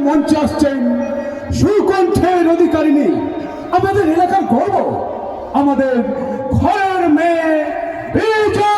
মঞ্চে আসছেন সুকণ্ঠের অধিকারিণী, আমাদের এলাকার গর্ব, আমাদের ঘরের মেয়ে বিজয়িনী।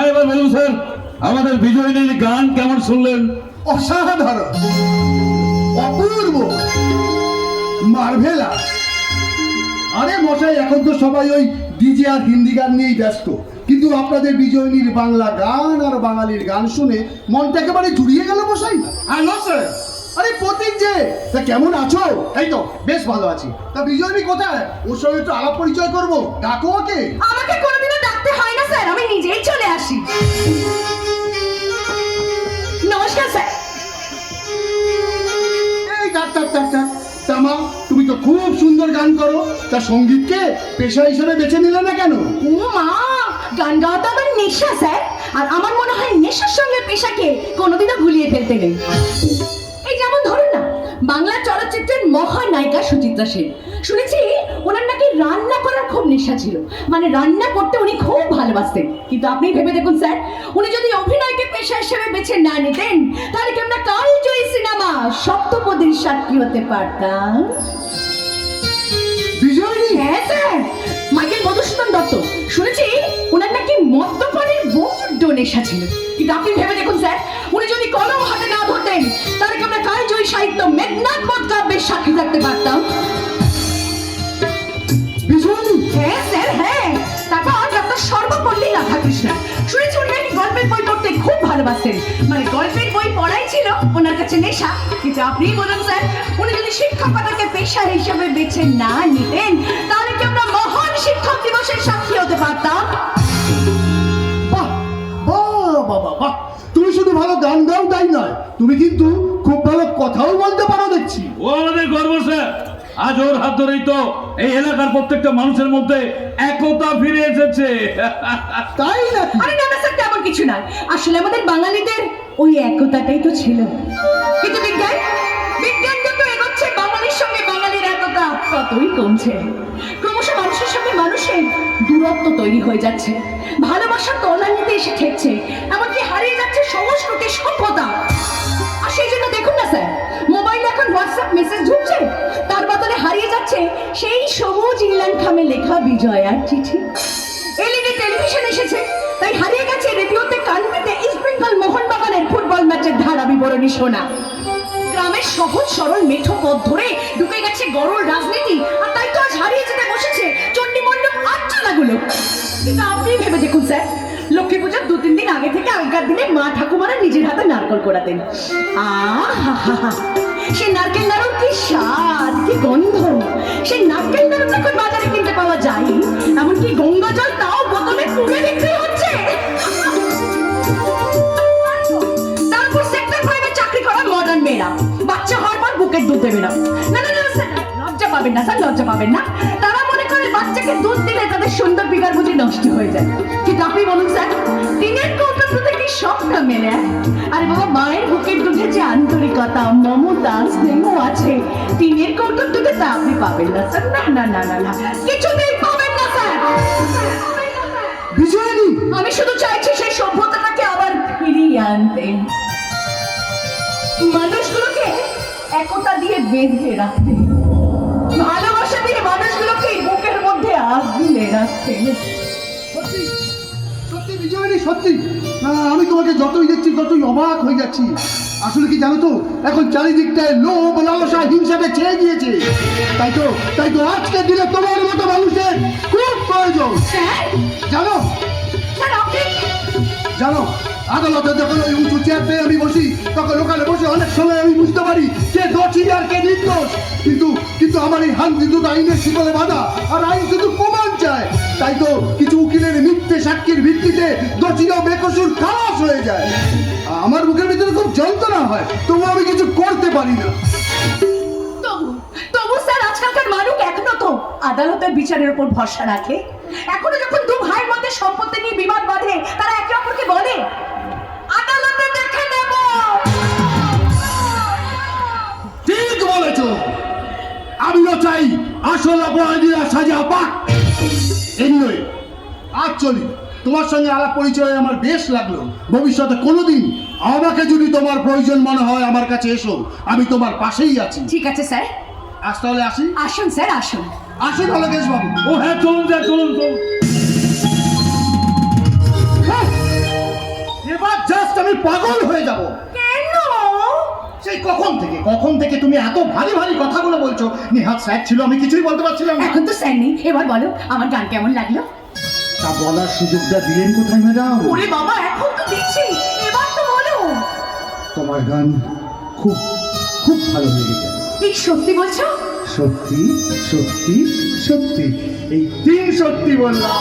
এবার বলুন স্যার, আমাদের বিজয়িনীর গান কেমন শুনলেন? অসাধারণ, অপূর্ব, মার্ভেলাস। আরে মশাই, এখন তো সবাই ওই ডিজে আর হিন্দি গান নিয়েই ব্যস্ত, কিন্তু আপনাদের বিজয়িনীর বাংলা গান আর বাঙালির গান শুনে মনটা একেবারে জুড়িয়ে গেল মশাই। Hello sir. আরে প্রতীক যে, তা কেমন আছো? এই তো বেশ ভালো আছি। তা বিজয়িনী কোথায়? ওর সঙ্গে একটু আলাপ পরিচয় করবো, ডাকো ওকে। আমাকে কোনোদিনও ডাকতে হয় না স্যার, আমি নিজেই চলে আসি। নমস্কার স্যার। এই ডাক ডাক ডাক ডাক। তামা, তুমি তো খুব সুন্দর গান করো, তা সঙ্গীতকে পেশা হিসেবে বেছে নিলে না কেন? ও মা, গান গাওয়া তো আমার নেশা স্যার, আর আমার মনে হয় নেশার সঙ্গে পেশাকে কোনোদিনও ভুলিয়ে ফেলতে নেই। এই যেমন ধরুন না, বাংলা চলচ্চিত্রের মহানায়িকা সুচিত্রা সেন, শুনেছি ওনার নাকি রান্না করার খুব নেশা ছিল, মানে রান্না করতে উনি খুব ভালোবাসতেন। কিন্তু আপনি ভেবে দেখুন স্যার, উনি যদি অভিনয়কে পেশা হিসেবে বেছে না নিতেন, তাহলে কি আমরা কালজয়ী সিনেমা সপ্তপদীর সাক্ষী হতে পারতাম? বিজয়িনী? হ্যাঁ স্যার, মাইকেল মধুসূদন দত্ত, শুনেছি ওনার নাকি মদ্যপানের বড্ড নেশা ছিল। কিন্তু আপনি ভেবে দেখুন স্যার, উনি যদি কলম হাতে না ধরতেন, তাহলে কি আমরা কালজয়ী সাহিত্য মেঘনাদ বধ কাব্যের সাক্ষী থাকতে পারতাম? বিজয়িনী? হ্যাঁ স্যার, হ্যাঁ। তারপর ডক্টর সর্বপল্লী রাধাকৃষ্ণন, শুনেছি উনি নাকি গল্পের বই পড়তে খুব ভালোবাসতেন, মানে গল্পের বই পড়াই ছিল ওনার কাছে নেশা। কিন্তু আপনিই বলুন স্যার, উনি যদি শিক্ষকতাকে পেশা হিসেবে বেছে না নিতেন, তাহলে কি আমরা মহান শিক্ষক দিবসের সাক্ষী হতে পারতাম? বাহ বাহ বাবা বাহ, তুমি শুধু ভালো গান গাও তাই নয়, তুমি কিন্তু খুব ভালো কথাও বলতে পারো দেখছি। ও আমাদের গর্ব স্যার, আজ ওর হাত ধরেই তো এই এলাকার প্রত্যেকটা মানুষের মধ্যে একতা ফিরে এসেছে। তাই নাকি? আরে না না স্যার, তেমন কিছু না, আসলে আমাদের বাঙালিদের ওই একতাটাই তো ছিল। কিন্তু বিজ্ঞান বিজ্ঞান যত এগোচ্ছে, বাঙালির সঙ্গে বাঙালির একতা ততই কমছে। ক্রমশ মানুষের সঙ্গে মানুষের দূরত্ব তৈরি হয়ে যাচ্ছে, ভালোবাসার তলানিতে এসে ঠেকছে, এমনকি হারিয়ে যাচ্ছে সংস্কৃতি সভ্যতা। আর সেই জন্য দেখুন না স্যার, মোবাইলে এখন হোয়াটসঅ্যাপ মেসেজ ঢুকছে, তার বদলে হারিয়ে যাচ্ছে সেই সবুজ ইংল্যান্ড খামে লেখা বিজয়ার চিঠি। এলইডি টেলিভিশন এসেছে, তাই বরণী সোনা। গ্রামের সহজ সরল মেঠো পথ ধরে ঢুকে গেছে গরল রাজনীতি, আর তাই তো আজ হারিয়ে যেতে বসেছে চণ্ডীমণ্ডপ আর্চনাগুলো। কিন্তু আপনি ভেবে দেখুন স্যার, লক্ষ্মী পূজার 2-3 দিন আগে থেকে আগেকার দিনে মা ঠাকুমারা নিজের হাতে নারকেল কোড়াতেন। আহা, সে নারকেল নাড়ুর কি স্বাদ, কি গন্ধ! সেই নারকেল নাড়ু এখন বাজারে কিনতে পাওয়া যায়, এমনকি গঙ্গা জল তাও বোতলে পুড়ে বিক্রি হচ্ছে। তারপর সেক্টর 5-এ চাকরি করা মডার্ন মেয়েরা বাচ্চা হওয়ার পর বুকের দুধ দেবে না। না না না স্যার, লজ্জা পাবেন না স্যার, লজ্জা পাবেন না। তারা মনে করে বাচ্চাকে দুধ দিলে তাদের সুন্দর বিকার বুঝি নষ্ট হয়ে যায়। কিন্তু আপনি বলুন স্যার, দিনের কৌটোর দুধে কি সবটা মেলে? আরে বাবা, মায়ের বুকের দুধে যে আন্তরিকতা, মমতা, স্নেহ আছে, দিনের কৌটোর দুধে তা আপনি পাবেন না স্যার। না না না না না, কিছুতেই পাবেন না স্যার। বিজয়িনী, আমি শুধু চাইছি সেই সভ্যতাটাকে আবার ফিরিয়ে আনতে, মানুষগুলোকে একতা দিয়ে বেঁধে রাখতে, ভালোবাসা দিয়ে মানুষগুলোকে বুকের মধ্যে আগলে রাখতে। সত্যি সত্যি বিজয়িনী, সত্যি আমি তোমাকে যতই দেখছি ততই অবাক হয়ে যাচ্ছি। আসলে কি জানো তো, এখন চারিদিকটায় লোভ, লালসা, হিংসাটা ছেয়ে গিয়েছে। তাই তো আজকের দিনে তোমার মতো মানুষের খুব প্রয়োজন। স্যার, জানো স্যার আপনি জানো আদালতে যখন ওই উঁচু চেয়ার পেয়ে আমি বসি, তখন ওখানে বসে অনেক সময় আমি বুঝতে পারি কে দোষী আর কে নির্দোষ। কিন্তু আমার এই হাত কিন্তু আইনের শিকলে বাঁধা, আর আইন শুধু প্রমাণ চায়। তাই তো কিছু উকিলের মিথ্যে সাক্ষীর ভিত্তিতে দোষীরাও বেকসুর খালাস হয়ে যায়। আমার বুকের ভিতরে খুব যন্ত্রণা হয়, তবু আমি কিছু করতে পারি না। তবু স্যার, আজকালকার মানুষ এখনো তো আদালতের বিচারের উপর ভরসা রাখে। এখনো যখন দু ভাইয়ের মধ্যে সম্পত্তি নিয়ে বিবাদ বাঁধে, তারা একে অপরকে বলে আদালতে দেখে নেব। ঠিক বলেছ, আমিও চাই আসল অপরাধীরা সাজা পাক। এনিওয়ে, আজ চলি। তোমার সঙ্গে আলাপ পরিচয় আমার বেশ লাগলো। ভবিষ্যতে কোনোদিন আমাকে যদি তোমার প্রয়োজন মনে হয় আমার কাছে এসো, আমি তোমার পাশেই আছি। ঠিক আছে স্যার, আজ তাহলে আসি। আসুন স্যার, আসুন। আসুন অলকেশ বাবু। ও হ্যাঁ, চলুন স্যার, চলুন চলুন। এবার জাস্ট আমি পাগল হয়ে যাব। কেন? সেই কখন থেকে তুমি এত ভারী ভারী কথাগুলো বলছো। নিহাত স্যার ছিল, আমি কিছুই বলতে পারছিলাম না। এখন তো স্যার নেই, এবার বলো আমার গান কেমন লাগলো? তা বলার সুযোগটা দিলেন কোথায় ম্যাডাম? ওরে বাবা, এখন তো দিচ্ছি, এবার তো বলো। তোমার গান খুব খুব ভালো লেগেছে। ঠিক সত্যি বলছো? সত্যি সত্যি সত্যি, এই 3 সত্যি বললাম।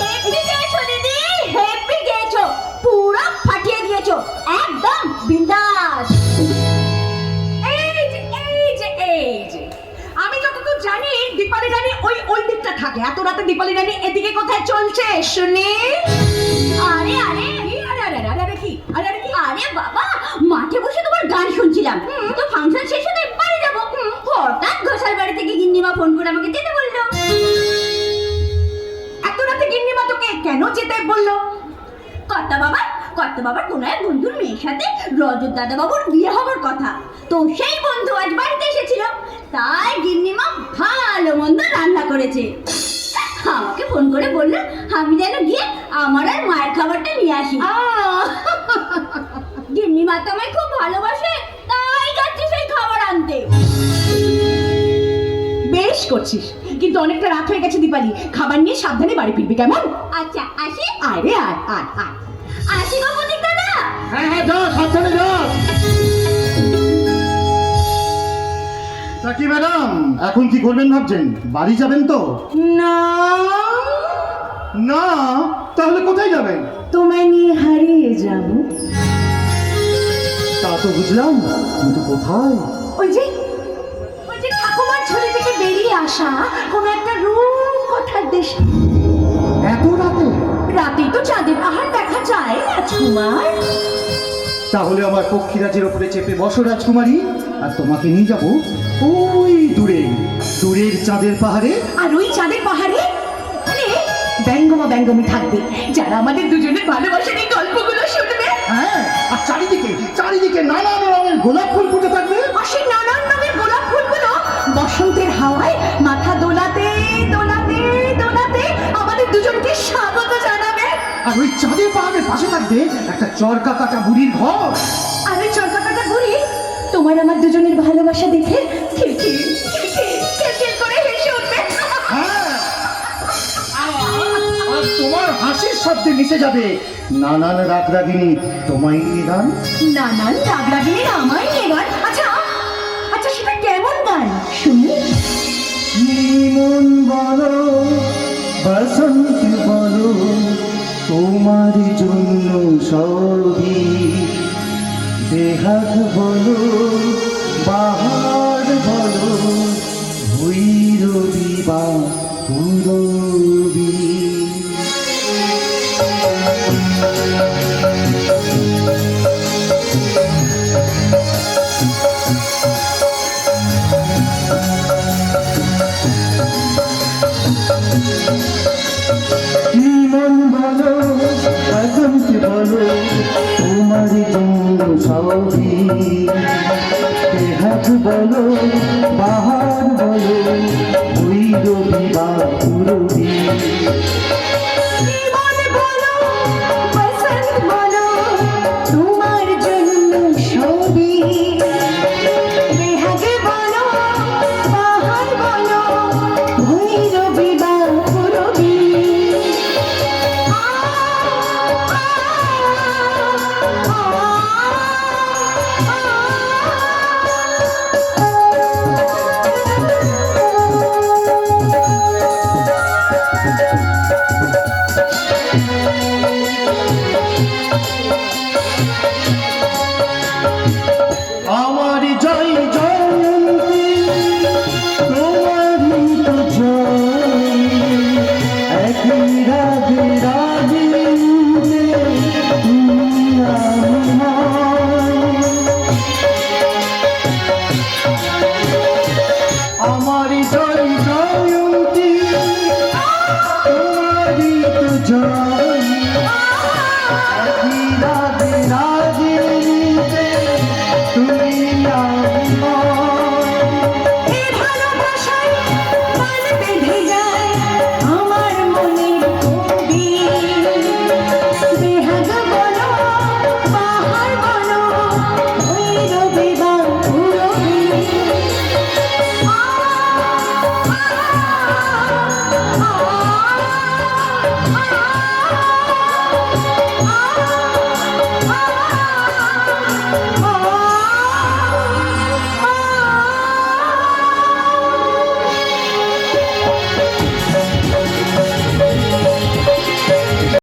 হেপি গেছো দিদি, হেপি গেছো, পুরো ফাটিয়ে দিয়েছো, একদম বিন্দাস। এই যে আমি যতদূর জানি দীপালি রানী ওই দিকটা থাকে। এত রাতে দীপালি রানী এদিকে কোথায় চলছে শুনি? আরে আরে বাবা, মাঠে বসে তোমার গান শুনছিলাম। তো ফাংশন শেষ হতে বাড়ি যাবো, হঠাৎ ঘোষাল বাড়ি থেকে গিন্নিমা ফোন করে আমাকে যেতে বললো। এত রাতে গিন্নিমা তোকে কেন যেতে বললো? কর্তা বাবার কোনো এক বন্ধুর মেয়ের সাথে রজত দাদা বাবুর বিয়ে হবার কথা। তো সেই বন্ধু আজ বাড়িতে এসেছিল, তাই গিন্নিমা ভালো মন্দ রান্না করেছে। আমাকে ফোন করে বললো আমি যেন গিয়ে আমার আর মায়ের খাবারটা নিয়ে আসি। গিন্নিমা তো আমায় খুব ভালোবাসে, তাই যাচ্ছে সেই খাবার আনতে। বেশ করছিস, কিন্তু অনেকটা রাত হয়ে গেছে দীপালি, খাবার নিয়ে সাবধানে বাড়ি ফিরবি, কেমন? আচ্ছা আসি। আরে আয় আয় আয়। আসি গো প্রতীক দাদা। হ্যাঁ যা, সাবধানে যা। তা কি ম্যাডাম, এখন কি করবেন ভাবছেন? বাড়ি যাবেন তো? না, না, তাহলে কোথায় যাবেন? তোমায় নিয়ে হারিয়ে যাব। তা তো বুঝলাম, কিন্তু কোথায়? ওই যে ঠাকুমার ঝুলি থেকে বেরিয়ে আসা কোনো একটা রূপ কথার দেশে। এত রাতে? রাতেই তো চাঁদের পাহাড় দেখা যায় রাজকুমার। তাহলে আমার পক্ষীরাজের উপরে চেপে বসো রাজকুমারী, আর তোমাকে নিয়ে যাব ওই দূরের চাঁদের পাহাড়ে। আর ওই চাঁদের পাহাড়ে ব্যঙ্গমি থাকবে, যারা আমাদের দুজনের ভালোবাসার এই গল্পগুলো শুনবে। হ্যাঁ, আর চারিদিকে নানান রঙের গোলাপ ফুল ফুটে থাকবে। আর সেই নানান রঙের গোলাপ ফুলগুলো বসন্তের হাওয়ায় মাথা দোলাতে দোলাতে দোলাতে আমাদের দুজনকে স্বাগত জানাবে। আর ওই চাঁদের পাহাড়ের পাশে থাকবে একটা চরকা কাটা বুড়ির ঘর। তোমার আমার দুজনের ভালোবাসা দেখে খিলখিল খিলখিল খিলখিল করে হেসে উঠবে। হ্যাঁ, আর তোমার হাসির শব্দে মিশে যাবে নানান রাগরাগিনী তোমায় নিয়ে গান। নানান রাগরাগিনী আমায় নিয়ে গান। আচ্ছা আচ্ছা, সেটা কেমন গান শুনি? মন বলো বসন্ত বলো তোমার জন্য সবই, দেহাত বলো বাহার বলো ভৈরবী বা পূরবী। মন বলো বসন্ত বলো তোমার জন্য সবই, দেহাত বলো বাহার বলো ভৈরবী বা পূরবী। জীবন বলো বসন্ত বলো তোমার জন্য সবই, বেহাগে বলো বাহার বলো ভৈরবী বা পূরবী। আমার জয় জয়ন্তী তোমারই তো জয়, একই রাগে রাগে উঠে তুমি আমি হয়। আমার জয় জয়ন্তী তোমারই তো জয়,